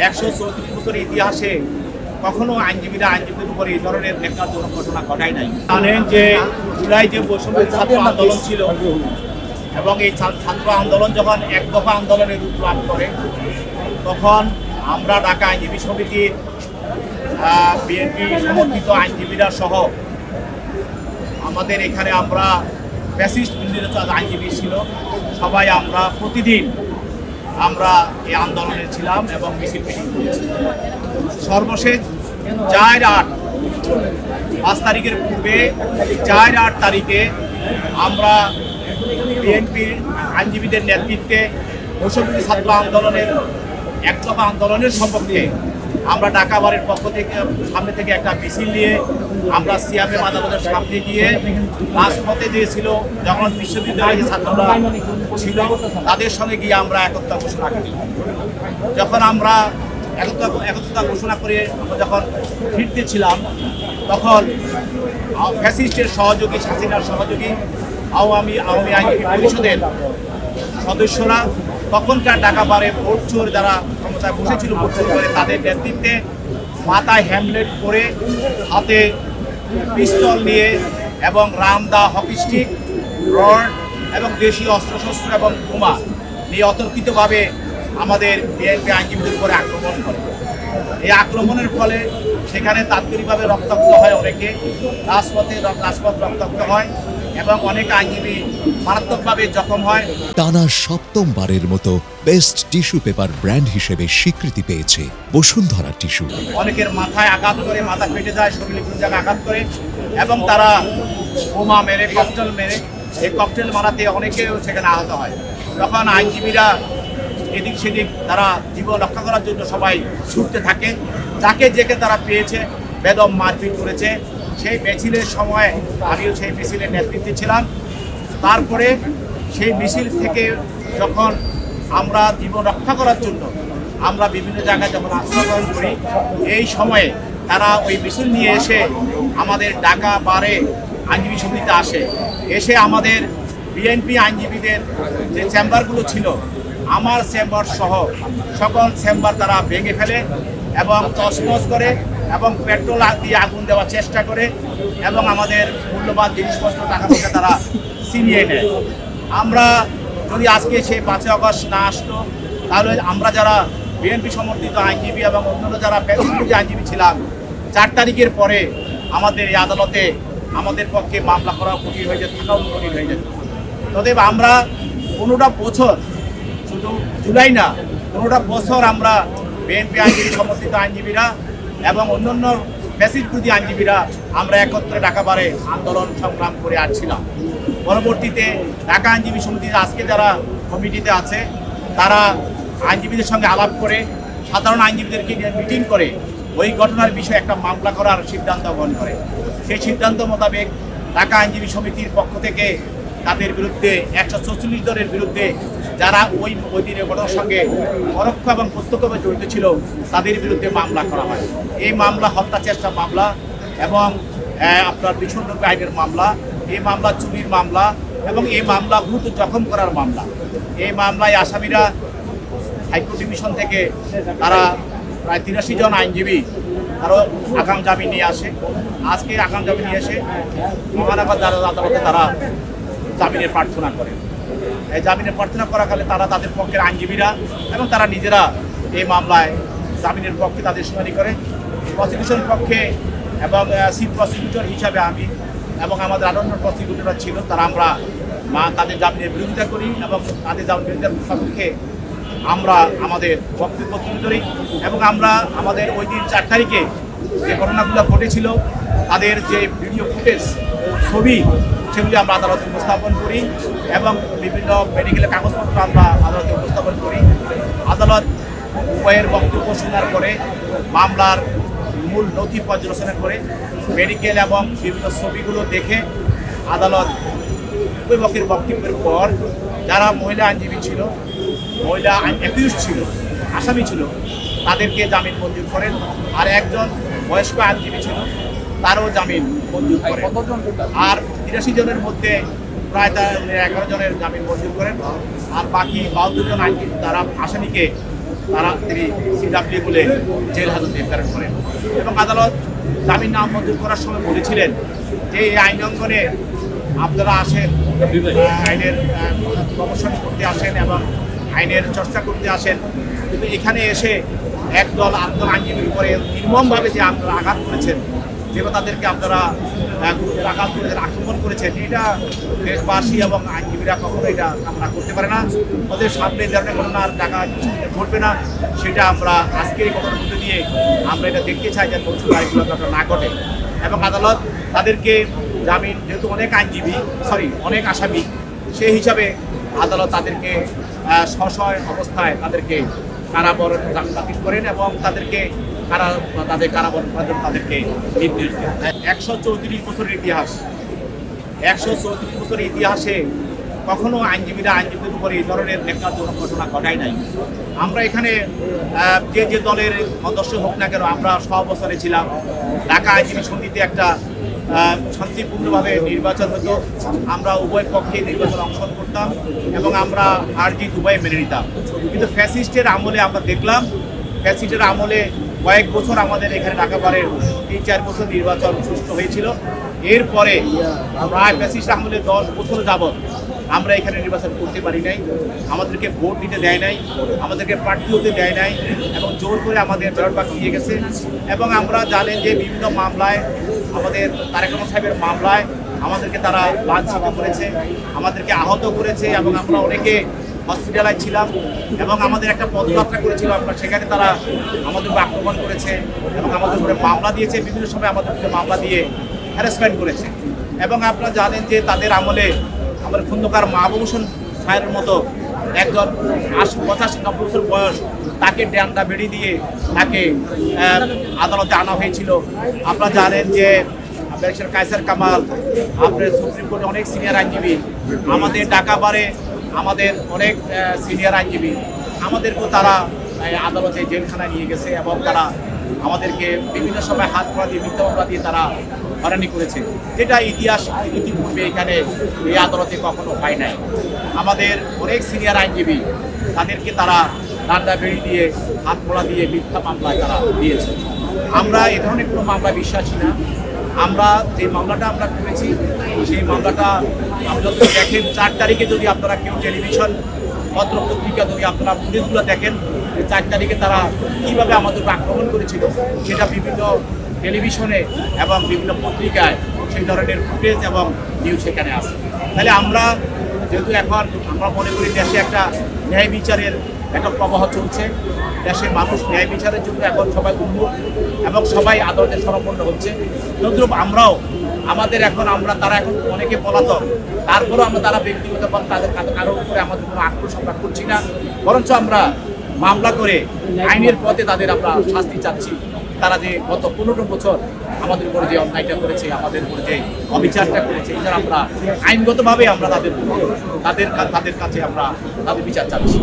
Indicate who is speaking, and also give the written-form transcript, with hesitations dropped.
Speaker 1: 134 বছরের ইতিহাসে কখনো আইনজীবীদের উপর এই ধরনের ন্যাক্কারজনক ঘটনা ঘটায় নাই। জানেন যে জুলাই যে বৈষম্য ছাত্র আন্দোলন ছিল এবং এই ছাত্র আন্দোলন যখন এক দফা আন্দোলনের রূপ লাভ করে, তখন আমরা ঢাকা আইনজীবী সমিতির বিএনপি সমর্থিত আইনজীবীরা সহ আমাদের এখানে আমরা ফ্যাসিস্ট বিরোধী আইনজীবী ছিল, সবাই আমরা প্রতিদিন আমরা এই আন্দোলনে ছিলাম এবং মিছিল মিটিং করেছি। সর্বশেষ 5 তারিখের পূর্বে 8 তারিখে আমরা বিএনপির আইনজীবীদের নেতৃত্বে বৈষম্য ছাত্র আন্দোলনের এক দফা আন্দোলনের সপক্ষে আমরা ঢাকা বারের পক্ষ থেকে সামনে থেকে একটা মিছিল নিয়ে আমরা সিএমএম আদালতের সামনে গিয়ে রাজপথে দিয়েছিল, যখন বিশ্ববিদ্যালয়ের ছাত্ররা ছিল তাদের সঙ্গে গিয়ে আমরা একতা ঘোষণা করি। যখন আমরা একতা ঘোষণা করে যখন ফিরতেছিলাম, তখন ফ্যাসিস্টের সহযোগী, হাসিনার সহযোগী আওয়ামী আইনজীবী পরিষদের সদস্যরা তখনকার ঢাকা বারে ভোট চোর যারা ক্ষমতায় বসেছিল, ভোট চোর করে তাদের নেতৃত্বে মাথায় হ্যামলেট করে হাতে পিস্তল নিয়ে এবং রামদা, হকি স্টিক, রড এবং দেশীয় অস্ত্রশস্ত্র এবং বোমা নিয়ে অতর্কিতভাবে আমাদের বিএনপি আইনজীবীদের উপরে আক্রমণ করে। এই আক্রমণের ফলে সেখানে তাৎক্ষণিকভাবে রক্তাক্ত হয়, অনেকে রাজপথ রক্তাক্ত হয় এবং অনেক আইনজীবী মারাত্মকভাবে জখম হয়।
Speaker 2: টানা 7মবারের মতো বেস্ট টিস্যু পেপার ব্র্যান্ড হিসেবে স্বীকৃতি পেয়েছে বসুন্ধরা টিস্যু।
Speaker 1: অনেকের মাথায় আঘাত করে, মাথা ফেটে যায়, শরীরে বিভিন্ন জায়গায় আঘাত করে এবং তারা বোমা মেরে, ককটেল মেরে, এই ককটেল মারাতে অনেকেও সেখানে আহত হয়। তখন আইনজীবীরা এদিক সেদিক তারা জীবন রক্ষা করার জন্য সবাই ছুটতে থাকে, যাকে যেকে তারা পেয়েছে বেদম মারপিট করেছে। সেই মিছিলের সময় আমিও সেই মিছিলের নেতৃত্বে ছিলাম। তারপরে সেই মিছিল থেকে যখন আমরা জীবন রক্ষা করার জন্য আমরা বিভিন্ন জায়গায় যখন আশ্রয় গ্রহণ করি, এই সময়ে তারা ওই মিছিল নিয়ে এসে আমাদের ঢাকা বারে আইনজীবী সমিতিতে আসে, এসে আমাদের বিএনপি আইনজীবীদের যে চেম্বারগুলো ছিল, আমার চেম্বার সহ সকল চেম্বার তারা ভেঙে ফেলে এবং তছনছ করে এবং পেট্রোল দিয়ে আগুন দেওয়ার চেষ্টা করে এবং আমাদের মূল্যবান জিনিসপত্র, টাকা পয়সা তারা ছিনিয়ে নেয়। আমরা যদি আজকে সেই 5 আগস্ট না আসতো, তাহলে আমরা যারা বিএনপি সমর্থিত আইনজীবী এবং অন্যান্য যারা ফ্যাসিস্ট আইনজীবী ছিলাম, 4 তারিখের পরে আমাদের এই আদালতে আমাদের পক্ষে মামলা করা কঠিন হয়ে যেত, থাকাও কঠিন হয়ে যেত। তবে আমরা 15টা বছর, শুধু জুলাই না, 15টা বছর আমরা বিএনপি আইনজীবী সমর্থিত আইনজীবীরা এবং অন্যান্য ফ্যাসিস্ট বিরোধী আইনজীবীরা আমরা একত্রে ঢাকা বারে আন্দোলন সংগ্রাম করে আসছিলাম। পরবর্তীতে ঢাকা আইনজীবী সমিতির আজকে যারা কমিটিতে আছে, তারা আইনজীবীদের সঙ্গে আলাপ করে, সাধারণ আইনজীবীদেরকে নিয়ে মিটিং করে ওই ঘটনার বিষয়ে একটা মামলা করার সিদ্ধান্ত গ্রহণ করে। সেই সিদ্ধান্ত মোতাবেক ঢাকা আইনজীবী সমিতির পক্ষ থেকে তাদের বিরুদ্ধে 144 জনের বিরুদ্ধে যারা ওই দিনের ঘটনার সঙ্গে পরোক্ষ এবং প্রত্যক্ষভাবে জড়িত ছিল, তাদের বিরুদ্ধে মামলা করা হয়। এই মামলা হত্যা চেষ্টা মামলা এবং আপনার বিষণ্ণতা আইনের মামলা, এই মামলা চুরির মামলা এবং এই মামলা ভূত জখম করার মামলা। এই মামলায় আসামিরা হাইকোর্ট ডিভিশন থেকে তারা প্রায় 83 জন আইনজীবী তারও আগাম জামিন নিয়ে আসে। আজকে আগাম জামিন নিয়ে এসে মহানগর আদালতে তারা জামিনের প্রার্থনা করে। এই জামিনের প্রার্থনা করাকালে তারা তাদের পক্ষের আইনজীবীরা এবং তারা নিজেরা এই মামলায় জামিনের পক্ষে তাদের শুনানি করে। প্রসিকিউশন পক্ষে এবং চিফ প্রসিকিউটর হিসাবে আমি এবং আমাদের অন্যান্য প্রসিকিউটররা ছিল, তারা আমরা তাদের জামিনের বিরোধিতা করি এবং তাদের জামিন বিরোধিতার পক্ষে আমরা আমাদের বক্তব্য তুলে ধরি এবং আমরা আমাদের ওই দিন 4 তারিখে যে ঘটনাগুলো ঘটেছিল তাদের যে ভিডিও ফুটেজ, ছবি, সেগুলি আমরা আদালতে উপস্থাপন করি এবং বিভিন্ন মেডিকেলের কাগজপত্র আমরা আদালতে উপস্থাপন করি। আদালত উভয়ের বক্তব্য শোনার পরে মামলার মূল নথি পর্যালোচনা করে মেডিকেল এবং বিভিন্ন ছবিগুলো দেখে আদালত উভয় পক্ষের বক্তব্যের পর যারা মহিলা আইনজীবী ছিল, মহিলা অ্যাকিউজড ছিল, আসামি ছিল, তাদেরকে জামিন মঞ্জুর করেন। আর একজন বয়স্ক আইনজীবী ছিল, তারও জামিন মঞ্জুর করেন। আর 83 জনের মধ্যে প্রায় 11 জনের জামিন মঞ্জুর করেন। আর বাকি 72 জন আইনজীবী তারা আসামিকে তিনি সিডাব্লিউ বলে জেল হাজতে প্রেরণ করেন এবং আদালত জামিন নামঞ্জুর করার সময় বলেছিলেন যে এই আইন অঙ্গনে আপনারা আসেন, আইনের প্রমোশন করতে আসেন এবং আইনের চর্চা করতে আসেন, কিন্তু এখানে এসে একদল আরেকদল আইনজীবীর উপরে নির্মমভাবে যে আপনারা আঘাত করেছেন, যেভাবে তাদেরকে আপনারা আঘাত করেছেন, আক্রমণ করেছেন, এটা দেশবাসী এবং আইনজীবীরা কখনো এটা কামনা করতে পারে না। ওদের সামনে এই ধরনের ঘটনার টাকা ঘটবে না, সেটা আমরা আজকের এই ঘটনার মধ্যে দিয়ে আমরা এটা দেখতে চাই যে ভবিষ্যতে এগুলো যাতে না ঘটে। এবং আদালত তাদেরকে জামিন, যেহেতু অনেক আসামি, সেই হিসাবে আদালত তাদেরকে সশয় অবস্থায় তাদেরকে কারাবরণ জামিন বাতিল করেন এবং তাদের কারাবরণ করার জন্য তাদেরকে নির্দেশ দেন। 134 বছরের ইতিহাস, 134 বছরের ইতিহাসে কখনো আইনজীবীদের উপরে এই ধরনের ন্যাক্কারজনক ঘটনা ঘটায় নাই। আমরা এখানে যে দলের সদস্য হোক না কেন, আমরা সব বছরে ছিলাম। ঢাকা আইনজীবী সমিতিতে একটা শান্তিপূর্ণভাবে নির্বাচন হতো, আমরা উভয় পক্ষে নির্বাচনে অংশগ্রহণ করতাম এবং আমরা হার জিত উভয় মেনে নিতাম। কিন্তু ফ্যাসিস্টের আমলে আমরা দেখলাম, ফ্যাসিস্টের আমলে কয়েক বছর আমাদের এখানে ঢাকা বারের 3-4 বছর নির্বাচন সুষ্ঠু হয়েছিল। এরপরে প্রায় ফ্যাসিস্ট আমলে 10 বছর যাবৎ আমরা এখানে নির্বাচন করতে পারি নাই, আমাদেরকে ভোট দিতে দেয় নাই, আমাদেরকে প্রার্থী হতে দেয় নাই এবং জোর করে আমাদের ব্যালট বাক্স দিয়ে গেছে। এবং আমরা জানেন যে বিভিন্ন মামলায়, আমাদের তারেক রহমান সাহেবের মামলায় আমাদেরকে তারা লাঞ্ছিত করেছে, আমাদেরকে আহত করেছে এবং আমরা অনেকে হসপিটালাইজ ছিলাম এবং আমাদের একটা পদযাত্রা করেছিল, আমরা সেখানে তারা আমাদের আক্রমণ করেছে এবং আমাদের উপরে মামলা দিয়েছে, বিভিন্ন সময় আমাদের উপরে মামলা দিয়ে হ্যারাসমেন্ট করেছে। এবং আপনারা জানেন যে তাদের আমলে আমাদের খন্দকার মাহবুব হোসেন সাহেবের মতো একজন 85-90 বছর বয়স, তাকে ডান্ডা বেড়ি দিয়ে তাকে আদালতে আনা হয়েছিল। আপনারা জানেন যে ব্যারিস্টার কায়সার কামাল, আপনার সুপ্রিম কোর্টে অনেক সিনিয়র আইনজীবী, আমাদের ঢাকা বারে আমাদের অনেক সিনিয়র আইনজীবী, আমাদেরকেও তারা আদালতে জেলখানায় নিয়ে গেছে এবং তারা আমাদেরকে বিভিন্ন সময় হাত পা দিয়ে, মিথ্যা মামলা দিয়ে তারা হয়রানি করেছে। যেটা ইতিপূর্বে এখানে এই আদালতে কখনো হয় নাই। আমাদের অনেক সিনিয়র আইনজীবী, তাদেরকে তারা ডান্ডা বেড়ি দিয়ে, হাত পোড়া দিয়ে মিথ্যা মামলায় তারা দিয়েছে। আমরা এ ধরনের কোনো মামলা বিশ্বাসী না। আমরা যে মামলাটা আমরা করেছি, সেই মামলাটা আপনারা যদি দেখেন, 4 তারিখে যদি আপনারা কেউ টেলিভিশন, পত্র পত্রিকা যদি আপনারা ফুটেজগুলো দেখেন, 4 তারিখে তারা কীভাবে আমাদের আক্রমণ করেছিল, সেটা বিভিন্ন টেলিভিশনে এবং বিভিন্ন পত্রিকায় সেই ধরনের ফুটেজ এবং নিউজ সেখানে আসে। তাহলে আমরা যেহেতু এখন আমরা মনে করি দেশে একটা ন্যায় বিচারের একটা প্রবাহ চলছে, দেশের মানুষ ন্যায় বিচারের জন্য এখন সবাই উন্মুখ এবং সবাই আদালতের শরণাপন্ন হচ্ছে। তদ্রূপ আমরাও তারা এখন অনেকে পলাতক, তারপরেও আমরা তারা ব্যক্তিগত বা তাদের কারোর উপরে আমাদের কোনো আক্রোশ আমরা করছি না, বরঞ্চ আমরা মামলা করে আইনের পথে তাদের আমরা শাস্তি চাচ্ছি। তারা যে গত 15 বছর আমাদের উপরে যে অন্যায়টা করেছে, আমাদের উপরে যে অবিচারটা করেছে, এটার আমরা আইনগতভাবে আমরা তাদের কাছে আমরা তাদের বিচার চাচ্ছি।